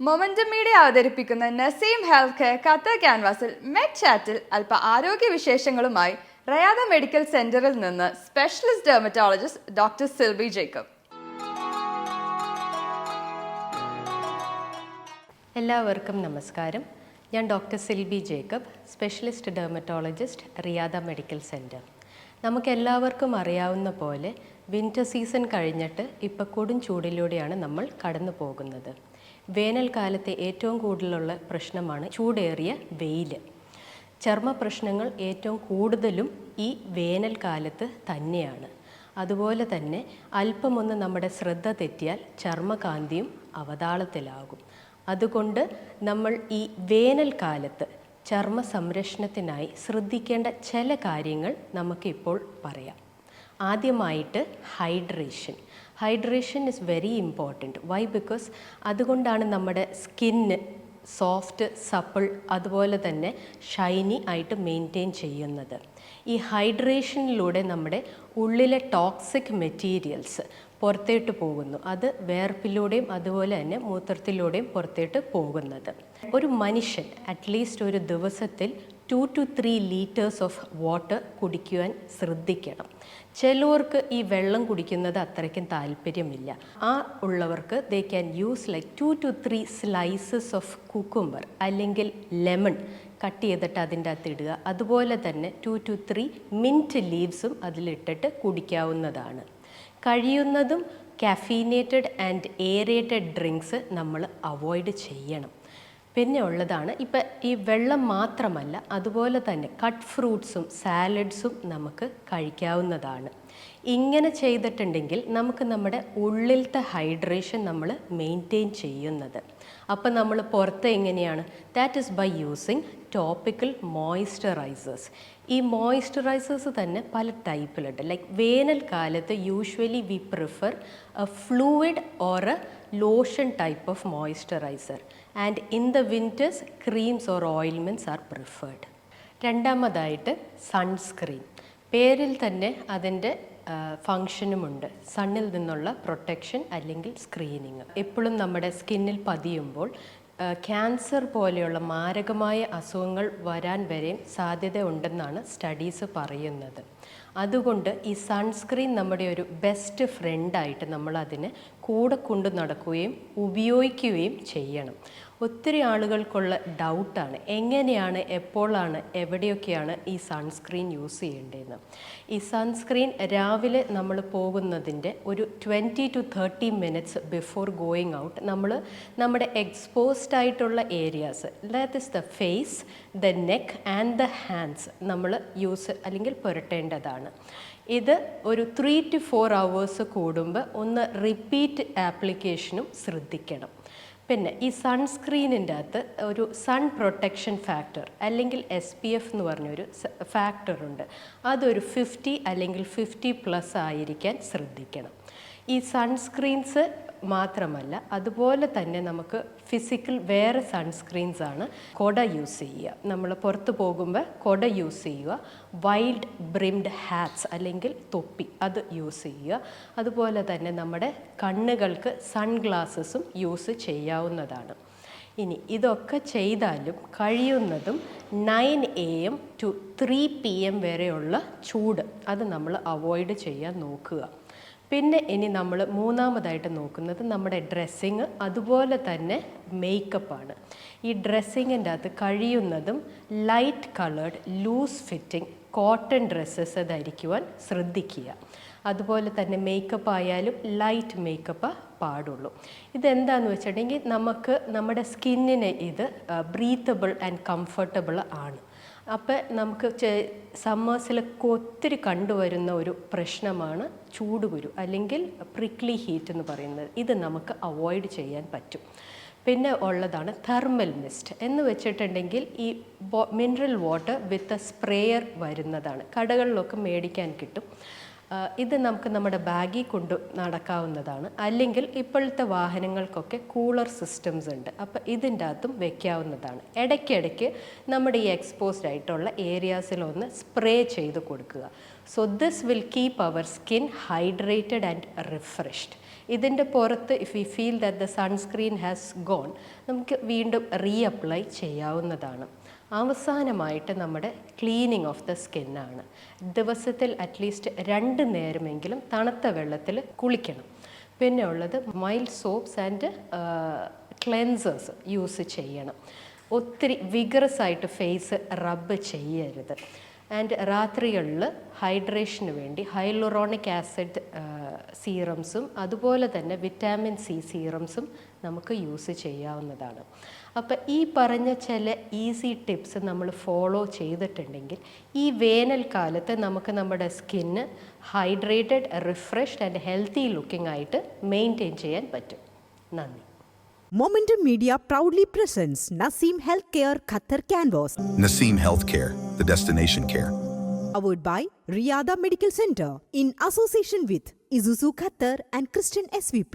Momentum media അവതരിപ്പിക്കുന്ന Naseem health care Qatar ക്യാൻവാസിൽ മെഡ് ചാറ്റിൽ അല്പ ആരോഗ്യ വിശേഷങ്ങളുമായി റയാദ മെഡിക്കൽ സെന്ററിൽ നിന്ന് സ്പെഷ്യലിസ്റ്റ് ഡെർമറ്റോളജിസ്റ്റ് ഡോക്ടർ സിൽബി ജേക്കബ്. എല്ലാവർക്കും നമസ്കാരം. ഞാൻ doctor സിൽബി Jacob, specialist dermatologist റിയാദ medical centre. നമുക്കെല്ലാവർക്കും അറിയാവുന്ന പോലെ വിൻ്റർ സീസൺ കഴിഞ്ഞിട്ട് ഇപ്പോൾ കൊടും ചൂടിലൂടെയാണ് നമ്മൾ കടന്നു പോകുന്നത്. വേനൽക്കാലത്തെ ഏറ്റവും കൂടുതലുള്ള പ്രശ്നമാണ് ചൂടേറിയ വെയിൽ. ചർമ്മ പ്രശ്നങ്ങൾ ഏറ്റവും കൂടുതലും ഈ വേനൽക്കാലത്ത് തന്നെയാണ്. അതുപോലെ തന്നെ അല്പമൊന്ന് നമ്മുടെ ശ്രദ്ധ തെറ്റിയാൽ ചർമ്മകാന്തിയും അവതാളത്തിലാകും. അതുകൊണ്ട് നമ്മൾ ഈ വേനൽക്കാലത്ത് ചർമ്മ സംരക്ഷണത്തിനായി ശ്രദ്ധിക്കേണ്ട ചില കാര്യങ്ങൾ നമുക്കിപ്പോൾ പറയാം. ആദ്യമായിട്ട് hydration is very important. Why? Because അതുകൊണ്ടാണ് നമ്മുടെ സ്കിന്ന് സോഫ്റ്റ്, സപ്പിൾ, അതുപോലെ തന്നെ ഷൈനി ആയിട്ട് മെയിൻറ്റെയിൻ ചെയ്യുന്നത്. ഈ ഹൈഡ്രേഷനിലൂടെ നമ്മുടെ ഉള്ളിലെ ടോക്സിക് മെറ്റീരിയൽസ് പുറത്തേട്ട് പോകുന്നു. അത് വേർപ്പിലൂടെയും അതുപോലെ തന്നെ മൂത്രത്തിലൂടെയും പുറത്തേട്ട് പോകുന്നത്. ഒരു മനുഷ്യൻ അറ്റ്ലീസ്റ്റ് ഒരു ദിവസത്തിൽ 2 to 3 liters ഓഫ് വാട്ടർ കുടിക്കുവാൻ ശ്രദ്ധിക്കണം. ചിലവർക്ക് ഈ വെള്ളം കുടിക്കുന്നത് അത്രയ്ക്കും താല്പര്യമില്ല. ആ ഉള്ളവർക്ക് they can use like 2 to 3 slices of cucumber അല്ലെങ്കിൽ ലെമൺ കട്ട് ചെയ്തിട്ട് അതിൻ്റെ അകത്ത് ഇടുക. അതുപോലെ തന്നെ 2 to 3 മിൻറ്റ് ലീവ്സും അതിലിട്ടിട്ട് കുടിക്കാവുന്നതാണ്. കഴിയുന്നതും കാഫീനേറ്റഡ് ആൻഡ് എയറേറ്റഡ് ഡ്രിങ്ക്സ് നമ്മൾ അവോയ്ഡ് ചെയ്യണം. പിന്നെ ഉള്ളതാണ് ഇപ്പം ഈ വെള്ളം മാത്രമല്ല, അതുപോലെ തന്നെ കട്ട് ഫ്രൂട്ട്സും സാലഡ്സും നമുക്ക് കഴിക്കാവുന്നതാണ്. ഇങ്ങനെ ചെയ്തിട്ടുണ്ടെങ്കിൽ നമുക്ക് നമ്മുടെ ഉള്ളിലത്തെ ഹൈഡ്രേഷൻ നമ്മൾ മെയിൻറ്റെയിൻ ചെയ്യുന്നത്. അപ്പം നമ്മൾ പുറത്ത് എങ്ങനെയാണ്? That is by using topical moisturisers. ഈ മോയ്സ്ചറൈസേഴ്സ് തന്നെ പല ടൈപ്പിലുണ്ട്. ലൈക്ക് വേനൽക്കാലത്ത് usually we prefer a fluid or a lotion type of moisturiser, and in the winters creams or ointments are preferred. രണ്ടാമതായിട്ട് സൺസ്ക്രീൻ. പേരിൽ തന്നെ അതിൻ്റെ ഫങ്ഷനുമുണ്ട്. സണ്ണിൽ നിന്നുള്ള പ്രൊട്ടക്ഷൻ അല്ലെങ്കിൽ സ്ക്രീനിങ്. എപ്പോഴും നമ്മുടെ സ്കിന്നിൽ പതിയുമ്പോൾ ക്യാൻസർ പോലെയുള്ള മാരകമായ അസുഖങ്ങൾ വരാൻ വരെയും സാധ്യത ഉണ്ടെന്നാണ് സ്റ്റഡീസ് പറയുന്നത്. അതുകൊണ്ട് ഈ സൺസ്ക്രീൻ നമ്മുടെ ഒരു ബെസ്റ്റ് ഫ്രണ്ടായിട്ട് നമ്മളതിനെ കൂടെ കൊണ്ടു നടക്കുകയും ഉപയോഗിക്കുകയും ചെയ്യണം. ഒത്തിരി ആളുകൾക്കുള്ള ഡൗട്ടാണ് എങ്ങനെയാണ്, എപ്പോഴാണ്, എവിടെയൊക്കെയാണ് ഈ സൺസ്ക്രീൻ യൂസ് ചെയ്യേണ്ടതെന്ന്. ഈ സൺസ്ക്രീൻ രാവിലെ നമ്മൾ പോകുന്നതിൻ്റെ ഒരു 20 to 30 minutes before going out നമ്മൾ നമ്മുടെ എക്സ്പോസ്ഡ് ആയിട്ടുള്ള areas, that is the face, the neck and the hands നമ്മൾ യൂസ് അല്ലെങ്കിൽ പുരട്ടേണ്ടതാണ്. ഇത് ഒരു 3 to 4 hours കൂടുമ്പോൾ ഒന്ന് റിപ്പീറ്റ് ആപ്ലിക്കേഷനും ശ്രദ്ധിക്കണം. പിന്നെ ഈ സൺസ്ക്രീനിൻ്റെ അകത്ത് ഒരു സൺ പ്രൊട്ടക്ഷൻ ഫാക്ടർ അല്ലെങ്കിൽ SPF എന്ന് പറഞ്ഞൊരു ഫാക്ടറുണ്ട്. അതൊരു 50 അല്ലെങ്കിൽ 50+ ആയിരിക്കാൻ ശ്രദ്ധിക്കണം. ഈ സൺസ്ക്രീൻസ് മാത്രമല്ല, അതുപോലെ തന്നെ നമുക്ക് ഫിസിക്കൽ വേറെ സൺസ്ക്രീൻസാണ്. കുട യൂസ് ചെയ്യുക, നമ്മൾ പുറത്ത് പോകുമ്പോൾ കുട യൂസ് ചെയ്യുക. വൈൽഡ് ബ്രിംഡ് ഹാറ്റ്സ് അല്ലെങ്കിൽ തൊപ്പി അത് യൂസ് ചെയ്യുക. അതുപോലെ തന്നെ നമ്മുടെ കണ്ണുകൾക്ക് സൺഗ്ലാസസും യൂസ് ചെയ്യാവുന്നതാണ്. ഇനി ഇതൊക്കെ ചെയ്താലും കഴിയുന്നതും 9 AM to 3 PM വരെയുള്ള ചൂട് അത് നമ്മൾ അവോയ്ഡ് ചെയ്യാൻ നോക്കുക. പിന്നെ ഇനി നമ്മൾ മൂന്നാമതായിട്ട് നോക്കുന്നത് നമ്മുടെ ഡ്രസ്സിങ്, അതുപോലെ തന്നെ മേക്കപ്പാണ്. ഈ ഡ്രസ്സിങ്ങിൻ്റെ അകത്ത് കഴിയുന്നതും light coloured loose fitting cotton dresses ധരിക്കുവാൻ ശ്രദ്ധിക്കുക. അതുപോലെ തന്നെ മേക്കപ്പ് ആയാലും ലൈറ്റ് മേക്കപ്പ് പാടുള്ളൂ. ഇതെന്താണെന്ന് വെച്ചിട്ടുണ്ടെങ്കിൽ നമുക്ക് നമ്മുടെ സ്കിന്നിന് ഇത് ബ്രീത്തബിൾ ആൻഡ് കംഫർട്ടബിൾ ആണ്. അപ്പോൾ നമുക്ക് സമ്മേഴ്സിലൊക്കെ ഒത്തിരി കണ്ടുവരുന്ന ഒരു പ്രശ്നമാണ് ചൂടുകുരു അല്ലെങ്കിൽ പ്രിക്ലി ഹീറ്റ് എന്ന് പറയുന്നത്. ഇത് നമുക്ക് അവോയ്ഡ് ചെയ്യാൻ പറ്റും. പിന്നെ ഉള്ളതാണ് തെർമൽ മിസ്റ്റ് എന്ന് വെച്ചിട്ടുണ്ടെങ്കിൽ ഈ മിനറൽ വാട്ടർ വിത്ത് സ്പ്രേയർ വരുന്നതാണ്. കടകളിലൊക്കെ മേടിക്കാൻ കിട്ടും. ഇത് നമുക്ക് നമ്മുടെ ബാഗിൽ കൊണ്ട് നടക്കാവുന്നതാണ്. അല്ലെങ്കിൽ ഇപ്പോഴത്തെ വാഹനങ്ങൾക്കൊക്കെ കൂളർ സിസ്റ്റംസ് ഉണ്ട്. അപ്പോൾ ഇതിൻ്റെ അകത്തും വെക്കാവുന്നതാണ്. ഇടയ്ക്കിടയ്ക്ക് നമ്മുടെ ഈ എക്സ്പോസ്ഡ് ആയിട്ടുള്ള ഏരിയാസിലൊന്ന് സ്പ്രേ ചെയ്ത് കൊടുക്കുക. So this will keep our skin hydrated and refreshed. ഇതിൻ്റെ പുറത്ത് if you feel that the sunscreen has gone, നമുക്ക് വീണ്ടും റീഅപ്ലൈ ചെയ്യാവുന്നതാണ്. അവസാനമായിട്ട് നമ്മുടെ ക്ലീനിങ് ഓഫ് ദ സ്കിന്നാണ്. ദിവസത്തിൽ അറ്റ്ലീസ്റ്റ് 2 നേരമെങ്കിലും തണുത്ത വെള്ളത്തിൽ കുളിക്കണം. പിന്നെ ഉള്ളത് mild soaps and cleansers use ചെയ്യണം. ഒത്തിരി വിഗറസ് ആയിട്ട് ഫേസ് റബ്ബ് ചെയ്യരുത്. ആൻഡ് രാത്രികളിൽ ഹൈഡ്രേഷന് വേണ്ടി ഹൈലൂറോണിക് ആസിഡ് സീറംസും അതുപോലെ തന്നെ വിറ്റാമിൻ സി സീറംസും നമുക്ക് യൂസ് ചെയ്യാവുന്നതാണ്. അപ്പോൾ ഈ പറഞ്ഞ ചില ഈസി ടിപ്സ് നമ്മൾ ഫോളോ ചെയ്തിട്ടുണ്ടെങ്കിൽ ഈ വേനൽക്കാലത്ത് നമുക്ക് നമ്മുടെ skin hydrated, refreshed and healthy looking ആയിട്ട് മെയിൻറ്റെയിൻ ചെയ്യാൻ പറ്റും. നന്ദി. Momentum Media proudly presents Naseem Healthcare Qatar Canvas. Naseem Healthcare, the destination care. Powered by Riyada Medical Center in association with Isuzu Qatar and Christian SVP.